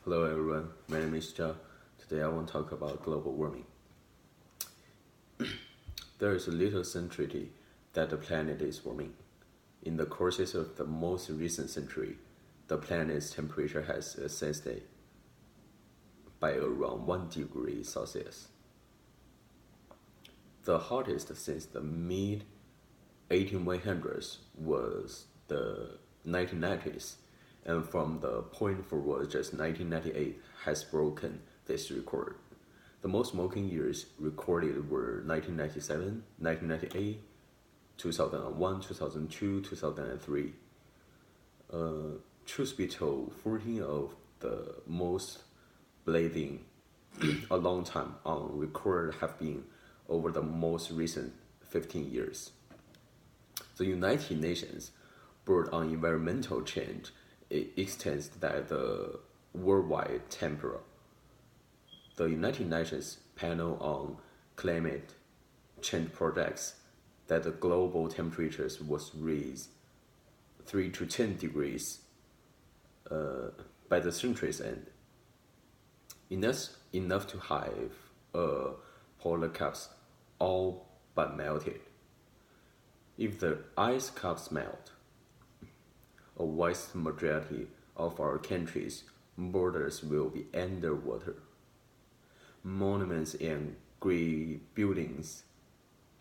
Hello everyone, my name is Zhao. Today I want to talk about global warming. There is a little certainty that the planet is warming. In the courses of the most recent century, the planet's temperature has ascended by around 1 degree Celsius. The hottest since the mid 1800s was the 1990s, and from the point forward, just 1998 has broken this record. The most smoking years recorded were 1997, 1998, 2001, 2002, 2003. Truth be told, 14 of the most blazing a long time on record have been over the most recent 15 years. The United Nations Board on Environmental Change extends that the worldwide temperature. The United Nations Panel on Climate Change projects that the global temperatures was raised 3 to 10 degrees by the century's end. Enough to have polar caps all but melted. If the ice caps melt, a vast majority of our country's borders will be underwater. Monuments and great buildings,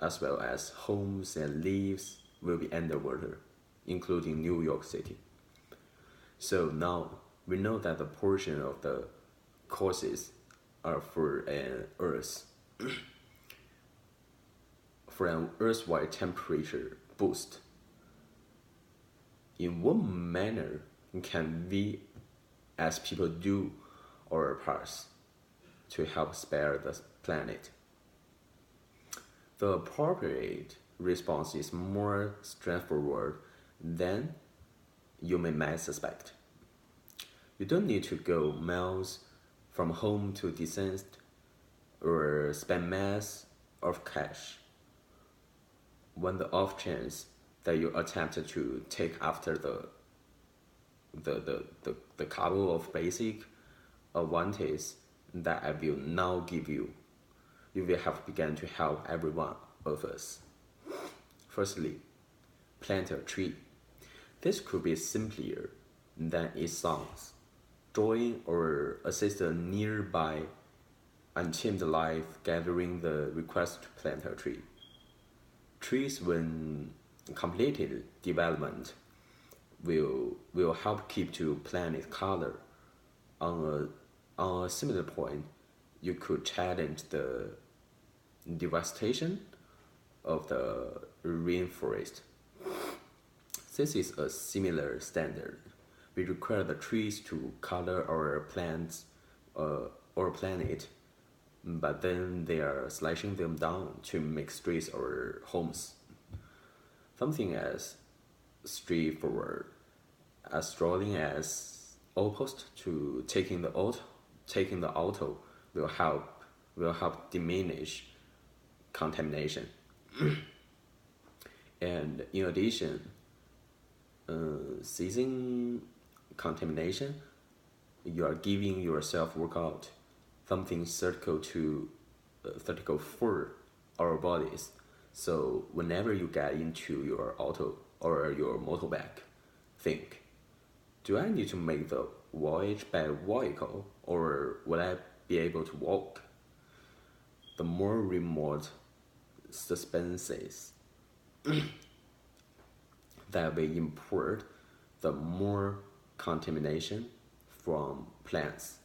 as well as homes and lives, will be underwater, including New York City. So now we know that the portion of the causes are for an Earth-wide temperature boost. In what manner can we, as people, do our parts to help spare the planet? The appropriate response is more straightforward than you might suspect. You don't need to go miles from home to dissent or spend mass of cash. When the off chance that you attempt to take after the couple of basic advantages that I will now give you, you will have begun to help every one of us. Firstly, plant a tree. This could be simpler than it sounds. Join or assist a nearby untamed life gathering the request to plant a tree. Trees, when completed development, will help keep to planet color. On a similar point, you could challenge the devastation of the rainforest. This is a similar standard. We require the trees to color our plants, our planet, but then they are slashing them down to make streets or homes. Something as straightforward as strolling as opposed to taking the auto will help diminish contamination. And in addition, ceasing contamination, you are giving yourself workout, something theoretical for our bodies. So whenever you get into your auto or your motorbike, think, do I need to make the voyage by vehicle, or will I be able to walk? The more remote substances that we import, the more contamination from plants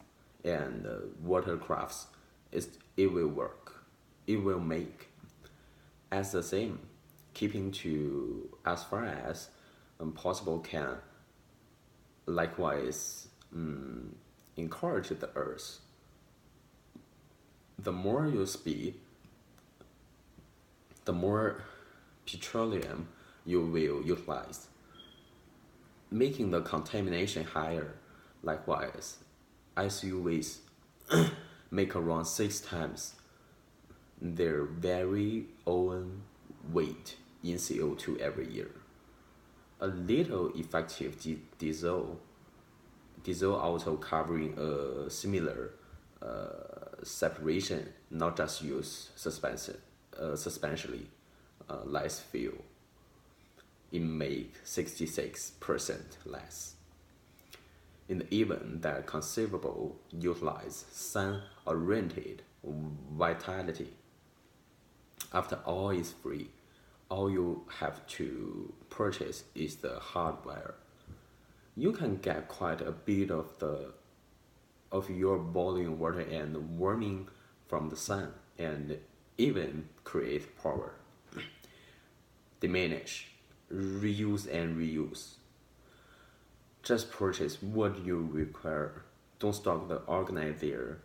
and watercrafts it will make. As the same, keeping to as far as possible can likewise encourage the earth. The more you speed, the more petroleum you will utilize, making the contamination higher. Likewise, SUVs make around 6 times their very own weight in CO2 every year. A little effective diesel diesel auto covering a similar separation, not just use suspensionally less fuel. It make 66% less. In the event that conceivable utilize sun-oriented vitality, after all is free, all you have to purchase is the hardware. You can get quite a bit of your boiling water and warming from the sun, and even create power. Diminish, reuse and reuse. Just purchase what you require. Don't stock the organizer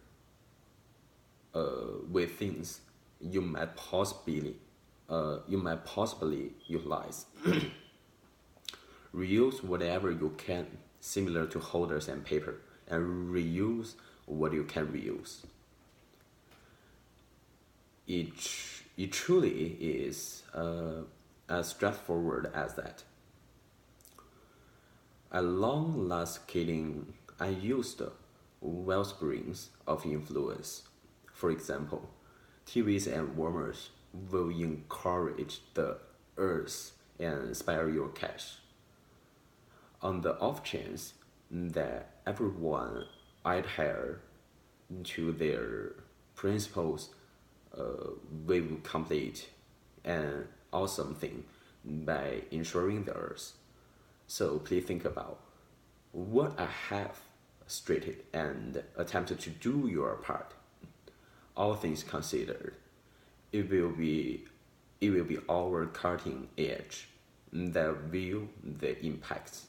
with things you might possibly utilize. Reuse whatever you can, similar to holders and paper, and reuse what you can reuse. It truly is as straightforward as that. At long last killing, I used wellsprings of influence. For example, TVs and warmers will encourage the earth and spare your cash. On the off chance that everyone adhere to their principles, we will complete an awesome thing by ensuring the earth. So please think about what I have stated and attempted to do your part. All things considered, it will be our cutting edge that will the impacts.